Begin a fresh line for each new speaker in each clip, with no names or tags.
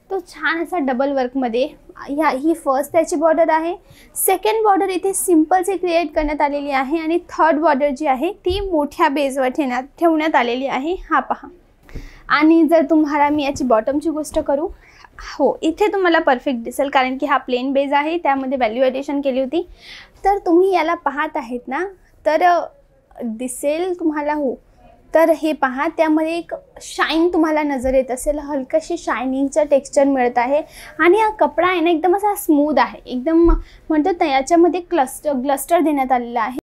तो छान असा डबल वर्कमध्ये ही फर्स्ट त्याची बॉर्डर आहे। सेकंड बॉर्डर इथे सिंपलची क्रिएट करण्यात आलेली आहे आणि थर्ड बॉर्डर जी आहे ती मोठ्या बेसवर ठेवण्यात आलेली आहे। हा पहा। आणि जर तुम्हाला मी याची बॉटमची गोष्ट करू, हो इथे तुम्हाला परफेक्ट दिसेल कारण की हा प्लेन बेस आहे, त्यामध्ये व्हॅल्यू ॲडिशन केली होती। तर तुम्ही याला पाहत आहेत ना, तर दिसेल तुम्हाला, हो तर हे पहा, त्यामध्ये एक शाईन तुम्हाला नजर येत असेल, हलकीशी शायनिंगचं टेक्स्चर मिळत आहे। आणि हा कपडा आहे ना एकदम असा स्मूथ आहे, एकदम म्हणतो ना याच्यामध्ये ग्लस्टर देण्यात आलेला आहे।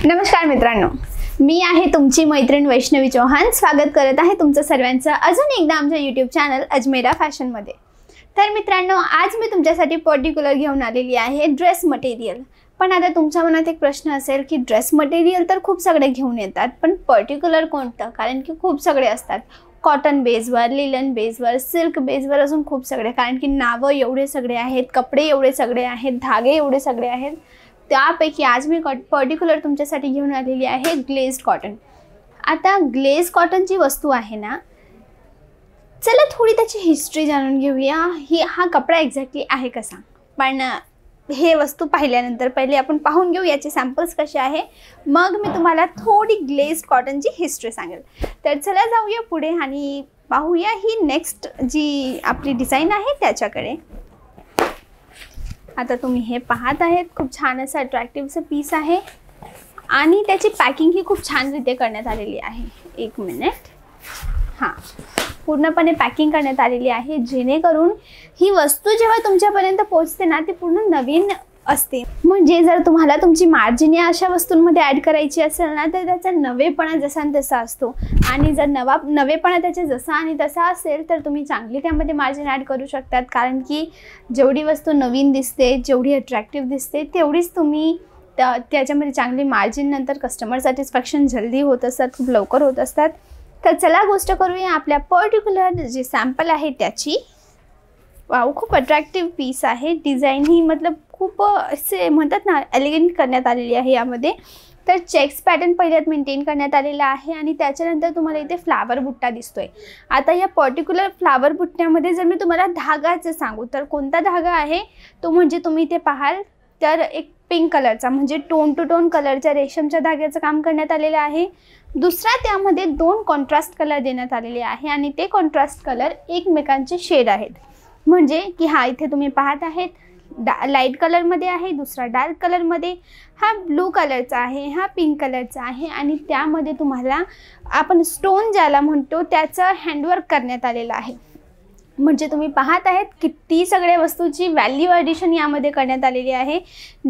नमस्कार मित्रांनो, मी आहे तुमची मैत्रीण वैष्णवी चौहान। स्वागत करत आहे तुमचं सर्वांचं अजून एकदा आमच्या यूट्यूब चॅनल अजमेरा फॅशनमध्ये। तर मित्रांनो, आज मी तुमच्यासाठी पर्टिक्युलर घेऊन आलेली आहे ड्रेस मटेरियल। पण आता तुमच्या मनात एक प्रश्न असेल की ड्रेस मटेरियल तर खूप सगळे घेऊन येतात, पण पर्टिक्युलर कोणतं? कारण की खूप सगळे असतात, कॉटन बेसवर, लिलन बेसवर, सिल्क बेसवर, अजून खूप सगळे, कारण की नावं एवढे सगळे आहेत, कपडे एवढे सगळे आहेत, धागे एवढे सगळे आहेत। त्यापैकी आज मी पर्टिक्युलर तुमच्यासाठी घेऊन आलेली आहे ग्लेज्ड कॉटन। आता ग्लेज कॉटनची वस्तू आहे ना, चला थोडी त्याची हिस्ट्री जाणून घेऊया। हा कपडा एक्झॅक्टली आहे कसा, पण हे वस्तू पाहिल्यानंतर पहिले आपण पाहून घेऊ याचे सॅम्पल्स कसे आहे, मग मी तुम्हाला थोडी ग्लेज्ड कॉटनची हिस्ट्री सांगेल। तर चला जाऊया पुढे आणि पाहूया ही नेक्स्ट जी आपली डिझाईन आहे त्याच्याकडे। आता तुम्ही हे पाहत आहेत, खूप छान असं अट्रॅक्टिव्हचं पीस आहे आणि त्याची पॅकिंग ही खूप छान रीते करण्यात आलेली आहे। एक मिनिट, हां, पूर्णपणे पॅकिंग करण्यात आलेली आहे, जेणेकरून ही वस्तू जेव्हा तुमच्यापर्यंत पोहोचते ना, ती पूर्ण नवीन असते। म्हणजे जर तुम्हाला तुमची मार्जिन या अशा वस्तूंमध्ये ॲड करायची असेल ना, तर त्याचा नवेपणा जसा आणि तसा असतो। आणि जर नवेपणा त्याचा जसा आणि तसा असेल तर तुम्ही चांगली त्यामध्ये मार्जिन ॲड करू शकतात, कारण की जेवढी वस्तू नवीन दिसते, जेवढी अट्रॅक्टिव्ह दिसते, तेवढीच तुम्ही त्याच्यामध्ये चांगली मार्जिन, नंतर कस्टमर सॅटिस्फॅक्शन जल्दी होत असतात, खूप लवकर होत असतात। तर चला गोष्ट करूया आपल्या पर्टिक्युलर जे सॅम्पल आहे त्याची। वाव, खूप अट्रॅक्टिव्ह पीस आहे, डिझाईन ही मतलब खूप असे म्हणतात ना एलिगंट करण्यात आलेली आहे यामध्ये। तर चेक्स पॅटर्न पहिल्यात मेंटेन करण्यात आलेला आहे आणि त्याच्यानंतर तुम्हाला इथे फ्लावर बुट्टा दिसतोय। आता या पर्टिक्युलर फ्लावर बुट्ट्यामध्ये जर मी तुम्हाला धागाचं सांगू तर कोणता धागा आहे तो, म्हणजे तुम्ही इथे पाहाल तर एक पिंक कलरचा, म्हणजे टोन टू टोन कलरच्या रेशमच्या धाग्याचं काम करण्यात आलेलं आहे। दुसरा त्यामध्ये 2 कॉन्ट्रास्ट कलर देण्यात आलेले आहे आणि ते कॉन्ट्रास्ट कलर एकमेकांचे शेड आहेत। म्हणजे की हा इथे तुम्ही पाहत आहेत लाईट कलरमध्ये आहे, दुसरा डार्क कलरमध्ये, हा ब्लू कलरचा आहे, हा पिंक कलरचा आहे आणि त्यामध्ये तुम्हाला आपण स्टोन ज्याला म्हणतो त्याचं हँडवर्क करण्यात आलेलं आहे। म्हणजे तुम्ही पाहत आहेत किती सगळ्या वस्तूची व्हॅल्यू ॲडिशन यामध्ये करण्यात आलेली आहे,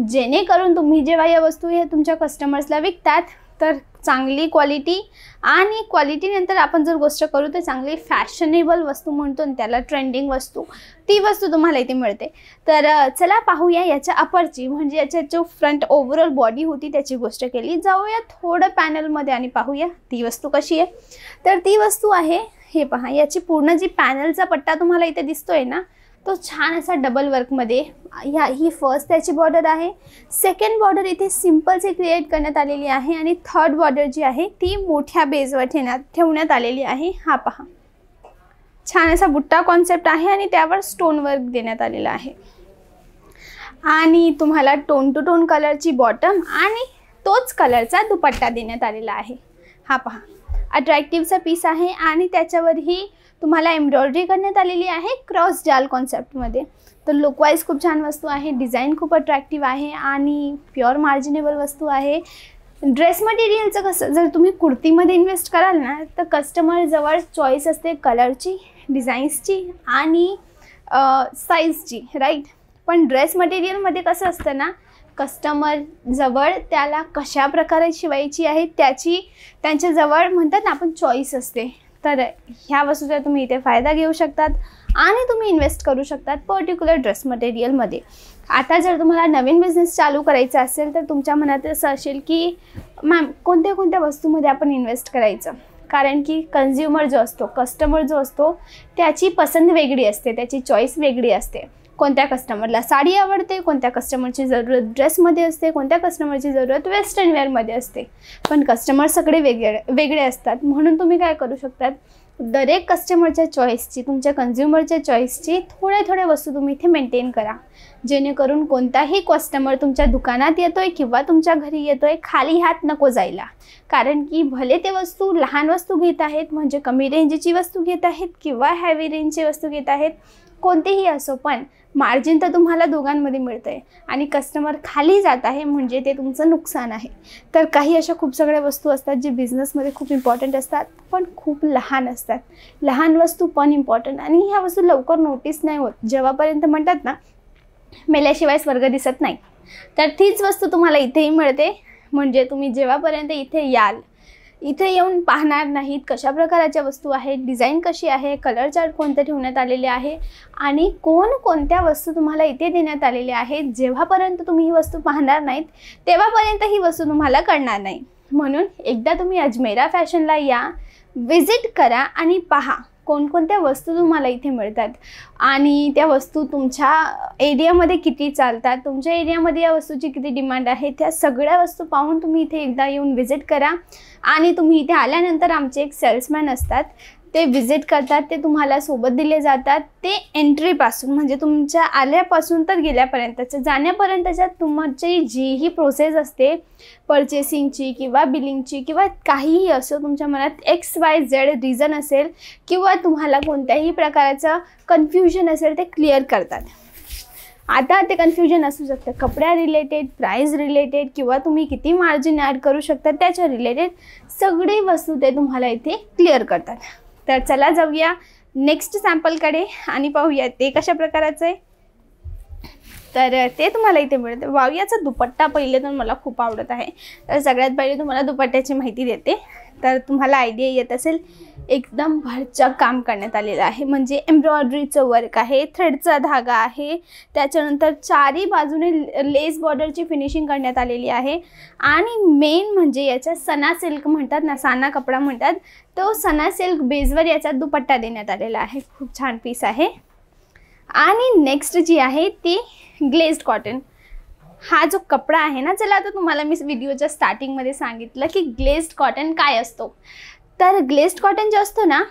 जेणेकरून तुम्ही जेव्हा या वस्तू हे तुमच्या कस्टमर्सला विकतात तर चांगली क्वालिटी, आणि क्वालिटीनंतर आपण जर गोष्ट करू तर चांगली फॅशनेबल वस्तू म्हणतो ना त्याला, ट्रेंडिंग वस्तू, ती वस्तू तुम्हाला इथे मिळते। तर चला पाहूया याच्या अपरची, म्हणजे याच्या जो फ्रंट ओव्हरऑल बॉडी होती त्याची गोष्ट केली। जाऊया थोडं पॅनलमध्ये आणि पाहूया ती वस्तू कशी आहे। तर ती वस्तू आहे, हे पहा, याची पूर्ण जी पॅनलचा पट्टा तुम्हाला इथे दिसतोय ना, तो छान असा डबल वर्कमध्ये, ही फर्स्ट त्याची बॉर्डर आहे। सेकंड बॉर्डर इथे सिंपलची क्रिएट करण्यात आलेली आहे आणि थर्ड बॉर्डर जी आहे ती मोठ्या बेसवर ठेवण्यात आलेली आहे। हा पहा, छान असा बुट्टा कॉन्सेप्ट आहे आणि त्यावर स्टोन वर्क देण्यात आलेला आहे। आणि तुम्हाला टोन टू टोन कलरची बॉटम आणि तोच कलरचा दुपट्टा देण्यात आलेला आहे। हा पहा, अट्रॅक्टिव्हचा पीस आहे आणि त्याच्यावरही तुम्हाला एम्ब्रॉयडरी करण्यात आलेली आहे क्रॉस जाल कॉन्सेप्टमध्ये। तर लुकवाईज खूप छान वस्तू आहे, डिझाईन खूप अट्रॅक्टिव्ह आहे आणि प्युअर मार्जिनेबल वस्तू आहे। ड्रेस मटेरियलचं कसं, जर तुम्ही कुर्तीमध्ये इन्व्हेस्ट कराल ना तर कस्टमरजवळ चॉईस असते कलरची, डिझाईन्सची आणि साईजची, राईट। पण ड्रेस मटेरियलमध्ये कसं असतं ना, कस्टमर जवळ त्याला कशा प्रकारे शिवायची आहे त्यांच्याजवळ म्हणतात ना आपण चॉईस असते। तर ह्या वस्तूचा तुम्ही इथे फायदा घेऊ शकतात आणि तुम्ही इन्व्हेस्ट करू शकतात पर्टिक्युलर ड्रेस मटेरियलमध्ये। आता जर तुम्हाला नवीन बिझनेस चालू करायचा असेल तर तुमच्या मनात असं असेल की मॅम कोणत्या कोणत्या वस्तूमध्ये आपण इन्व्हेस्ट करायचं, कारण की कन्झ्युमर जो असतो, कस्टमर जो असतो, त्याची पसंत वेगळी असते, त्याची चॉईस वेगळी असते. कोणत्या कस्टमरला साडी आवडते, कोणत्या कस्टमरची जरूरत ड्रेसमध्ये असते, कोणत्या कस्टमरची जरूरत वेस्टर्न वेअरमध्ये असते. पण कस्टमर सगळे वेगळे असतात. म्हणून तुम्ही काय करू शकतात, दरेक कस्टमरच्या चॉईसची, तुमच्या कन्झ्युमरच्या चॉईसची थोड्या वस्तू तुम्ही इथे मेंटेन करा, जेणेकरून कोणताही कस्टमर तुमच्या दुकानात येतोय किंवा तुमच्या घरी येतोय खाली हात नको जायला. कारण की भले ते वस्तू लहान वस्तू घेत आहेत, म्हणजे कमी रेंजची वस्तू घेत आहेत किंवा हॅवी रेंजची वस्तू घेत आहेत, कोणतेही असो, पण मार्जिन तर तुम्हाला दोघांमध्ये मिळतं आहे आणि कस्टमर खाली जात आहे म्हणजे ते तुमचं नुकसान आहे. तर काही अशा खूप सगळ्या वस्तू असतात जे बिझनेसमध्ये खूप इम्पॉर्टंट असतात, पण खूप लहान असतात. लहान वस्तू पण इम्पॉर्टंट, आणि ह्या वस्तू लवकर नोटीस नाही होत. जेव्हापर्यंत म्हणतात ना, मेल्याशिवाय स्वर्ग दिसत नाही, तर तीच वस्तू तुम्हाला इथेही मिळते. म्हणजे तुम्ही जेव्हापर्यंत इथे याल, इथे येऊन पाहणार नाहीत कशा प्रकारच्या वस्तू आहेत, डिझाईन कशी आहे, कलर चार्ट कोणते ठेवण्यात आलेले आहे आणि कोणत्या वस्तू तुम्हाला इथे देण्यात आलेल्या आहेत, जेव्हापर्यंत तुम्ही ही वस्तू पाहणार नाहीत तेव्हापर्यंत ही वस्तू तुम्हाला कळणार नाही. म्हणून एकदा तुम्ही अजमेरा फॅशनला या, विजिट करा आणि पहा कोणकोणत्या वस्तू तुम्हाला इथे मिळतात आणि त्या वस्तू तुमच्या एरियामध्ये किती चालतात, तुमच्या एरियामध्ये या वस्तूची किती डिमांड आहे, त्या सगळ्या वस्तू पाहून तुम्ही इथे एकदा येऊन विजिट करा. आणि तुम्ही इथे आल्यानंतर आमचे एक सेल्समॅन असतात, ते विजिट करतात, ते तुम्हाला सोबत दिले जातात. ते एंट्रीपासून म्हणजे तुमच्या आल्यापासून तर गेल्यापर्यंतच्या जाण्यापर्यंतच्या तुमची जीही प्रोसेस असते परचेसिंगची किंवा बिलिंगची किंवा काहीही असो, तुमच्या मनात XYZ रिझन असेल किंवा तुम्हाला कोणत्याही प्रकारचं कन्फ्युजन असेल ते क्लिअर करतात. आता ते कन्फ्युजन असू शकतं कपड्या रिलेटेड, प्राइस रिलेटेड किंवा तुम्ही किती मार्जिन ॲड करू शकता त्याच्या रिलेटेड, सगळी वस्तू ते तुम्हाला इथे क्लिअर करतात. तर चला जाऊया नेक्स्ट सॅम्पलकडे आणि पाहूया ते कशा प्रकाराचं आहे. तर ते तुम्हाला इथे मिळतं. वाव, याचा दुपट्टा पहिले तर मला खूप आवडत आहे. तर सगळ्यात पहिले तुम्हाला दुपट्ट्याची माहिती देते. तर तुम्हाला आयडिया येत असेल, एकदम भरचक काम करण्यात आलेलं आहे. म्हणजे एम्ब्रॉयडरीचं वर्क आहे, थ्रेडचा धागा आहे, त्याच्यानंतर चारी बाजूने लेस बॉर्डरची फिनिशिंग करण्यात आलेली आहे. आणि मेन म्हणजे याच्या सना सिल्क म्हणतात ना, साना कपडा म्हणतात, तो सना सिल्क बेसवर याचा दुपट्टा देण्यात आलेला आहे. खूप छान पीस आहे. आणि नेक्स्ट जी आहे ती ग्लेज्ड कॉटन. हा जो कपडा आहे ना, चला आता तुम्हाला मी व्हिडिओच्या स्टार्टिंगमध्ये सांगितलं की ग्लेज्ड कॉटन काय असतो. तर ग्लेज्ड कॉटन जे असतो ना,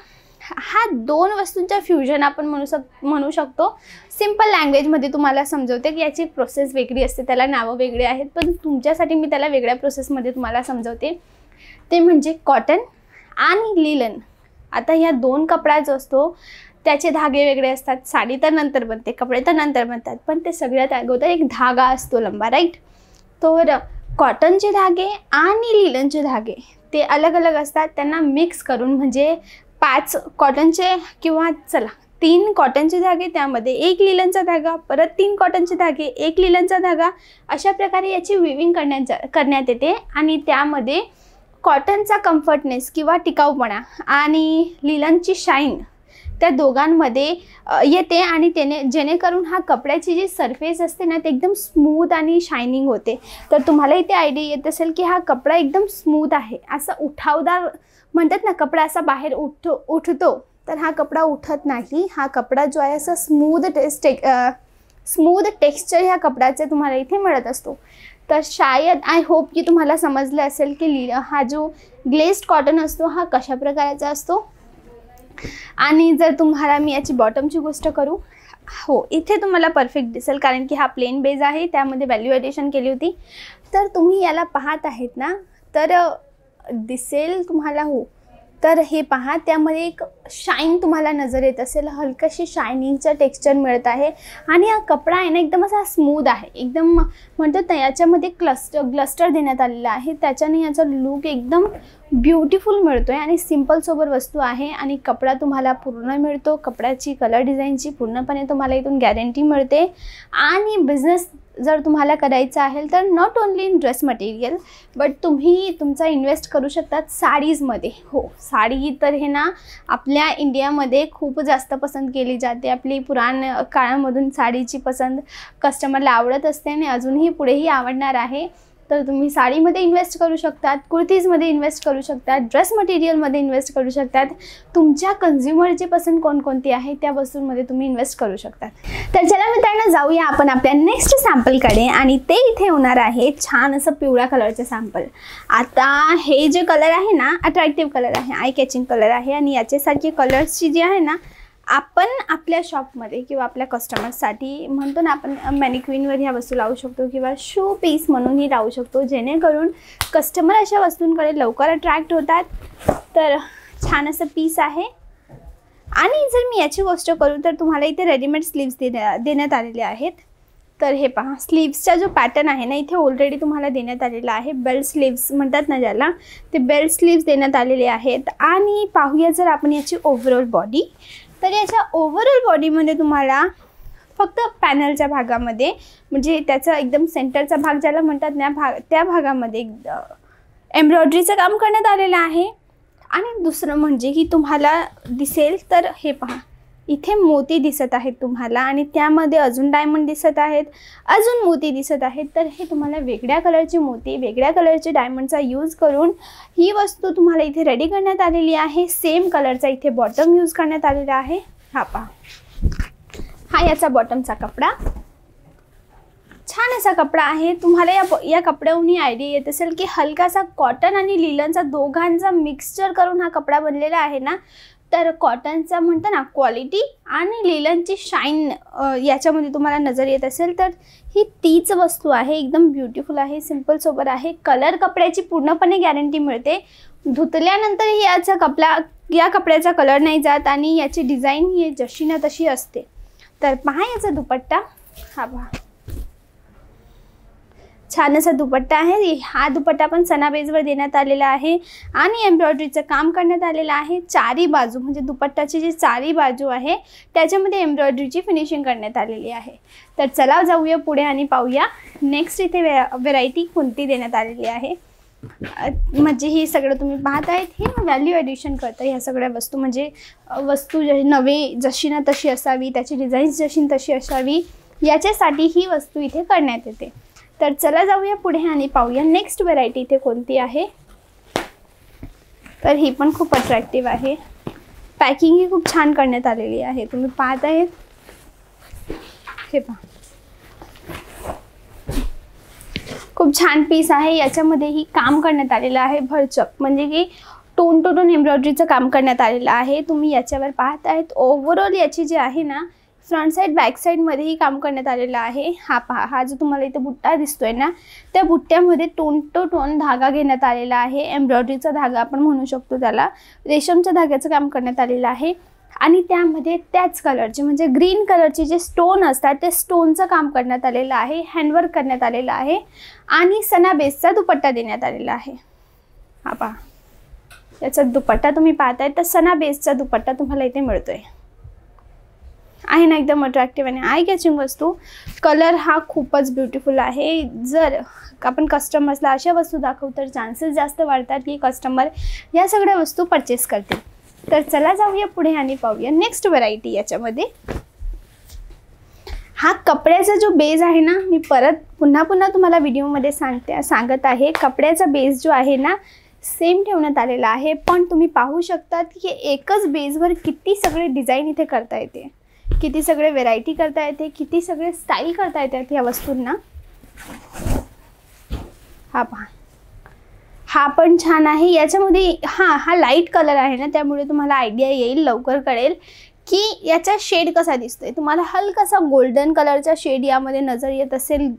हा दोन वस्तूंचा फ्युजन आपण म्हणू शकतो. सिम्पल लँग्वेजमध्ये तुम्हाला समजवते की याची प्रोसेस वेगळी असते, त्याला नावं वेगळी आहेत, पण तुमच्यासाठी मी त्याला वेगळ्या प्रोसेसमध्ये तुम्हाला समजवते. ते म्हणजे कॉटन आणि लिलन. आता ह्या दोन कपडा जो असतो त्याचे धागे वेगळे असतात. साडी तर नंतर बनते, कपडे तर नंतर बनतात, पण ते सगळ्यात अगोदर एक धागा असतो लंबा, राईट. तर कॉटनचे धागे आणि लिलनचे धागे ते अलग अलग असतात. त्यांना मिक्स करून म्हणजे 5 कॉटनचे किंवा चला 3 कॉटनचे धागे, त्यामध्ये 1 लिलनचा धागा, परत 3 कॉटनचे धागे, 1 लिलनचा धागा, अशा प्रकारे याची विविंग करण्यात येते. आणि त्यामध्ये कॉटनचा कम्फर्टनेस किंवा टिकाऊपणा आणि लिलनची शाईन त्या दोघांमध्ये येते आणि जेणेकरून हा कपड्याची जी सरफेस असते ना, ते एकदम स्मूथ आणि शायनिंग होते. तर तुम्हाला इथे आयडिया येत असेल की हा कपडा एकदम स्मूथ आहे, असा उठावदार म्हणतात ना, कपडा असा बाहेर उठतो, तर हा कपडा उठत नाही. हा कपडा जो आहे असा स्मूथ टेक्स्चर ह्या कपड्याचे तुम्हाला इथे मिळत असतो. तर शायद आय होप की तुम्हाला समजलं असेल की हा जो ग्लेज्ड कॉटन असतो हा कशा प्रकारचा असतो. आणि जर तुम्हाला मी याची बॉटमची गोष्ट करू, हो, इथे तुम्हाला परफेक्ट दिसेल कारण की हा प्लेन बेस आहे, त्यामध्ये व्हॅल्यू ॲडिशन केली होती. तर तुम्ही याला पाहत आहेत ना, तर दिसेल तुम्हाला, हो. तर हे पहा, त्यामध्ये एक शाईन तुम्हाला नजर येत असेल, हलकशी शायनिंगचं टेक्स्चर मिळत आहे. आणि हा कपडा आहे ना एकदम असा स्मूथ आहे, एकदम म्हणतात ना, याच्यामध्ये ग्लस्टर देण्यात आलेला आहे, त्याच्याने याचा लुक एकदम ब्युटिफुल मिळतो आहे. आणि सिम्पल सोबर वस्तू आहे आणि कपडा तुम्हाला पूर्ण मिळतो. कपड्याची कलर डिझाईनची पूर्णपणे तुम्हाला इथून गॅरंटी मिळते. आणि बिझनेस जर तुम्हाला करायचा आहे तर not only in dress material, but तुम्ही तुमचा इन्व्हेस्ट करू शकतात साडीजमध्ये. हो, साडी तर हे ना आपल्या इंडियामध्ये खूप जास्त पसंत केली जाते. आपली पुराण काळामधून साडीची पसंत कस्टमरला आवडत असते आणि अजूनही पुढेही आवडणार आहे. तर तुम्ही साडीमध्ये इन्व्हेस्ट करू शकतात, कुर्तीजमध्ये इन्व्हेस्ट करू शकतात, ड्रेस मटेरियलमध्ये इन्व्हेस्ट करू शकतात. तुमच्या कन्झ्युमरची पसंत कोणकोणती आहे त्या वस्तूंमध्ये तुम्ही इन्व्हेस्ट करू शकतात. तर चला मित्रांनो, जाऊया आपण आपल्या नेक्स्ट सॅम्पलकडे, आणि ते इथे होणार आहे छान असं पिवळ्या कलरचे सॅम्पल. आता हे जे कलर आहे ना, अट्रॅक्टिव्ह कलर आहे, आय कॅचिंग कलर आहे, आणि याच्यासारखे कलर्सची जी आहे ना, आपण आपल्या शॉपमध्ये किंवा आपल्या कस्टमर्ससाठी म्हणतो ना, आपण मॅनिक्विनवर ह्या वस्तू लावू शकतो किंवा शो पीस म्हणूनही लावू शकतो, जेणेकरून कस्टमर अशा वस्तूंकडे लवकर अट्रॅक्ट होतात. तर छान असं पीस आहे. आणि जर मी याची गोष्ट करू तर तुम्हाला इथे रेडीमेड स्लीव्स देण्यात आलेले आहेत. तर हे पहा, स्लीव्सचा जो पॅटर्न आहे ना, इथे ऑलरेडी तुम्हाला देण्यात आलेला आहे. बेल्ट स्लीव्स म्हणतात ना ज्याला, ते बेल्ट स्लीव्स देण्यात आलेले आहेत. आणि पाहूया जर आपण याची ओव्हरऑल बॉडी, तर याच्या ओव्हरऑल बॉडीमध्ये तुम्हाला फक्त पॅनलच्या भागामध्ये, म्हणजे त्याचा एकदम सेंटरचा भाग ज्याला म्हणतात ना, त्या भागामध्ये एम्ब्रॉयडरीचं काम करण्यात आलेलं आहे. आणि दुसरं म्हणजे की तुम्हाला दिसेल तर हे पहा, इथे मोती दिसत आहेत तुम्हाला, आणि त्यामध्ये अजून डायमंड दिसत आहेत, अजून मोती दिसत आहेत. तर हे तुम्हाला वेगळ्या कलरचे मोती, वेगळ्या कलरचे डायमंडचा यूज करून ही वस्तू तुम्हाला इथे रेडी करण्यात आलेली आहे. सेम कलरचा इथे बॉटम यूज करण्यात आलेला आहे. हा पहा, हा याचा बॉटमचा कपडा, छान असा कपडा आहे. तुम्हाला या कपड्याहून आयडिया येत असेल की हलकासा कॉटन आणि लिलनचा दोघांचा मिक्सचर करून हा कपडा बनलेला आहे ना. तर कॉटनचा म्हणतो ना क्वालिटी आणि लिलनची शाईन याच्यामध्ये तुम्हाला नजर येत असेल तर ही तीच वस्तू आहे. एकदम ब्युटिफुल आहे, सिंपल सोबर आहे. कलर कपड्याची पूर्णपणे गॅरंटी मिळते. धुतल्यानंतरही या कपड्याचा कलर नाही जात, आणि याची डिझाईन ही जशी ना तशी असते. तर पहा याचा दुपट्टा, हा पहा छान असा दुपट्टा आहे. हा दुपट्टा पण सना बेसवर देण्यात आलेला आहे आणि एम्ब्रॉयडरीचं काम करण्यात आलेलं आहे. चारी बाजू म्हणजे दुपट्टाची जी चारी बाजू आहे त्याच्यामध्ये एम्ब्रॉयडरीची फिनिशिंग करण्यात आलेली आहे. तर चला जाऊया पुढे आणि पाहूया नेक्स्ट इथे व्हेरायटी कोणती देण्यात आलेली आहे. म्हणजे ही सगळं तुम्ही पाहत आहेत हे व्हॅल्यू ॲडिशन करतं. ह्या सगळ्या वस्तू म्हणजे वस्तू नवी जशी ना तशी असावी, त्याची डिझाईन्स जशी तशी असावी, याच्यासाठी ही वस्तू इथे करण्यात येते. तर चला जाऊया पुढे आणि पाहूया नेक्स्ट व्हेरायटी इथे कोणती आहे. तर ही पण खूप अट्रॅक्टिव्ह आहे. पॅकिंग ही खूप छान करण्यात आलेली आहे. तुम्ही पाहत आहेत हे पहा, खूप छान पीस आहे. याच्यामध्ये ही काम करण्यात आलेलं आहे भरचक, म्हणजे की टोन टू टोन एम्ब्रॉयडरीचं काम करण्यात आलेलं आहे. तुम्ही याच्यावर पाहत आहेत. ओव्हरऑल याची जी आहे ना, फ्रंट साईड बॅक साईडमध्येही काम करण्यात आलेलं आहे. हा पहा, हा जो तुम्हाला इथे बुट्टा दिसतोय ना, त्या बुट्ट्यामध्ये टोन टू टोन धागा घेण्यात आलेला आहे. एम्ब्रॉयडरीचा धागा आपण म्हणू शकतो त्याला. रेशमच्या धाग्याचं काम करण्यात आलेलं आहे. आणि त्यामध्ये त्याच कलरचे म्हणजे ग्रीन कलरचे जे स्टोन असतात ते स्टोनचं काम करण्यात आलेलं आहे. हँडवर्क करण्यात आलेलं आहे. आणि सना बेसचा दुपट्टा देण्यात आलेला आहे. हा पहा, याचा दुपट्टा तुम्ही पाहताय तर सना बेसचा दुपट्टा तुम्हाला इथे मिळतोय. आहे ना एकदम अट्रॅक्टिव्ह आणि आय कॅचिंग वस्तू. कलर हा खूपच ब्युटिफुल आहे. जर आपण कस्टमर्सला अशा वस्तू दाखवू तर चान्सेस जास्त वाढतात की कस्टमर या सगळ्या वस्तू परचेस करतील. तर चला जाऊया पुढे आणि पाहूया नेक्स्ट व्हरायटी. याच्यामध्ये हा कपड्याचा जो बेस आहे ना, मी पुन्हा तुम्हाला व्हिडिओमध्ये सांगत आहे. कपड्याचा बेस जो आहे ना सेम ठेवण्यात आलेला आहे. पण तुम्ही पाहू शकतात की एकच बेसवर किती सगळे डिझाईन इथे करता येते, किती सगळे व्हेरायटी करता येते, किती सगळे स्टाईल करता येतात या वस्तूंना. हा पहा, हा पण छान आहे. याच्यामध्ये हा लाईट कलर आहे ना, त्यामुळे तुम्हाला आयडिया येईल, लवकर कळेल की याचा शेड कसा दिसतोय. तुम्हाला हलकासा गोल्डन कलरचा शेड यामध्ये नजर येत असेल.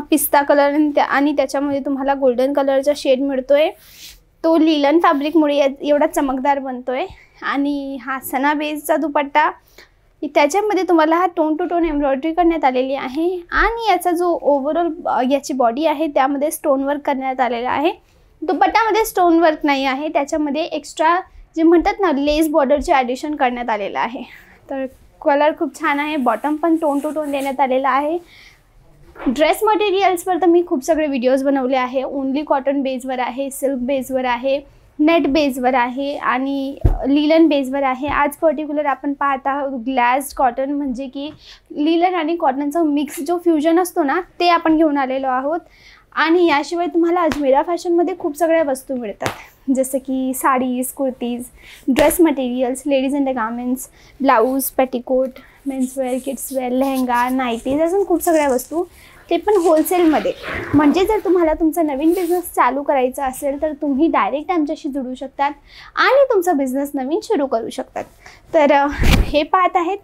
पिस्ता कलर आणि त्याच्यामध्ये तुम्हाला गोल्डन कलरचा शेड मिळतोय. तो लिलन फॅब्रिकमुळे एवढा चमकदार बनतोय. आणि हा सना बेसचा दुपट्टा, त्याच्यामध्ये तुम्हाला हा टोन टू टोन एम्ब्रॉयडरी करण्यात आलेली आहे. आणि याचा जो ओव्हरऑल याची बॉडी आहे त्यामध्ये स्टोन वर्क करण्यात आलेला आहे. दुपट्ट्यामध्ये स्टोन वर्क नाही आहे, त्याच्यामध्ये एक्स्ट्रा जे म्हणतात ना लेस बॉर्डरचे ॲडिशन करण्यात आलेलं आहे. तर कलर खूप छान आहे. बॉटम पण टोन टू टोन देण्यात आलेला आहे. ड्रेस मटेरियल्सवर तर मी खूप सगळे व्हिडिओज बनवले आहे. ओनली कॉटन बेसवर आहे, सिल्क बेसवर आहे, नेट बेसवर आहे आणि लिलन बेसवर आहे. आज पर्टिक्युलर आपण पाहत आहोत ग्लास कॉटन, म्हणजे की लिलन आणि कॉटनचा मिक्स जो फ्युजन असतो ना ते आपण घेऊन आलेलो आहोत. आणि याशिवाय तुम्हाला अजमेरा फॅशनमध्ये खूप सगळ्या वस्तू मिळतात, जसं की saris, kurtis, dress materials, ladies undergarments, blouse, petticoat, menswear, kidswear, lehenga, nighties, अजून खूप सगळ्या वस्तू, ते पण होलसेलमध्ये. म्हणजे जर तुम्हाला तुमचा नवीन बिझनेस चालू करायचा असेल तर तुम्ही डायरेक्ट आमच्याशी जोडू शकतात आणि तुमचा बिझनेस नवीन सुरू करू शकतात. तर हे पाहत आहेत,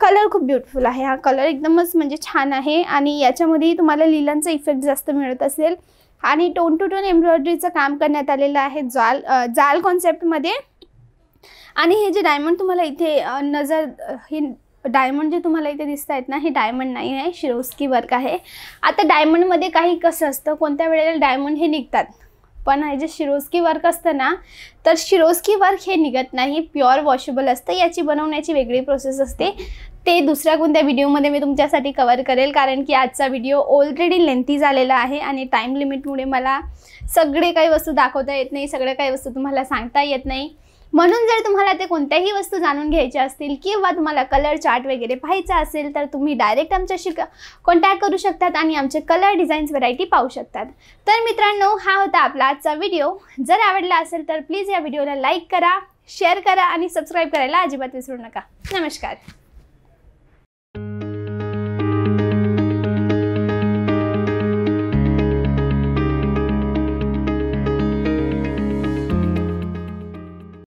कलर खूप ब्युटिफुल आहे. हा कलर एकदमच म्हणजे छान आहे आणि याच्यामध्ये तुम्हाला लिलांचा इफेक्ट जास्त मिळत असेल आणि टोन टू टोन एम्ब्रॉयडरीचं काम करण्यात आलेलं आहे जाल कॉन्सेप्टमध्ये. आणि हे जे डायमंड तुम्हाला इथे हे डायमंड जे तुम्हाला इथे दिसत आहेत ना, हे डायमंड नाही आहे, शिरोस्की वर्क आहे. आता डायमंडमध्ये काही कसं असतं, कोणत्या वेळेला डायमंड हे निघतात, पण हे जे शिरोस्की वर्क असतं ना, तर शिरोस्की वर्क हे निघत नाही, प्युअर वॉशेबल असतं. याची बनवण्याची वेगळी प्रोसेस असते, ते दुसऱ्या कोणत्या व्हिडिओमध्ये मी तुमच्यासाठी कवर करेल, कारण की आजचा व्हिडिओ ऑलरेडी लेंथी झालेला आहे आणि टाईम लिमिटमुळे मला सगळे काही वस्तू दाखवता येत नाही, सगळ्या काही वस्तू तुम्हाला सांगता येत नाही. म्हणून जर तुम्हाला ते कोणत्याही वस्तू जाणून घ्यायच्या असतील किंवा तुम्हाला कलर चार्ट वगैरे पाहायचा असेल तर तुम्ही डायरेक्ट आमच्याशी कॉन्टॅक्ट करू शकतात आणि आमचे कलर डिझाईन्स व्हरायटी पाहू शकतात. तर मित्रांनो, हा होता आपला आजचा व्हिडिओ. जर आवडला असेल तर प्लीज या व्हिडिओला लाईक करा, शेअर करा आणि सबस्क्राईब करायला अजिबात विसरू नका. नमस्कार.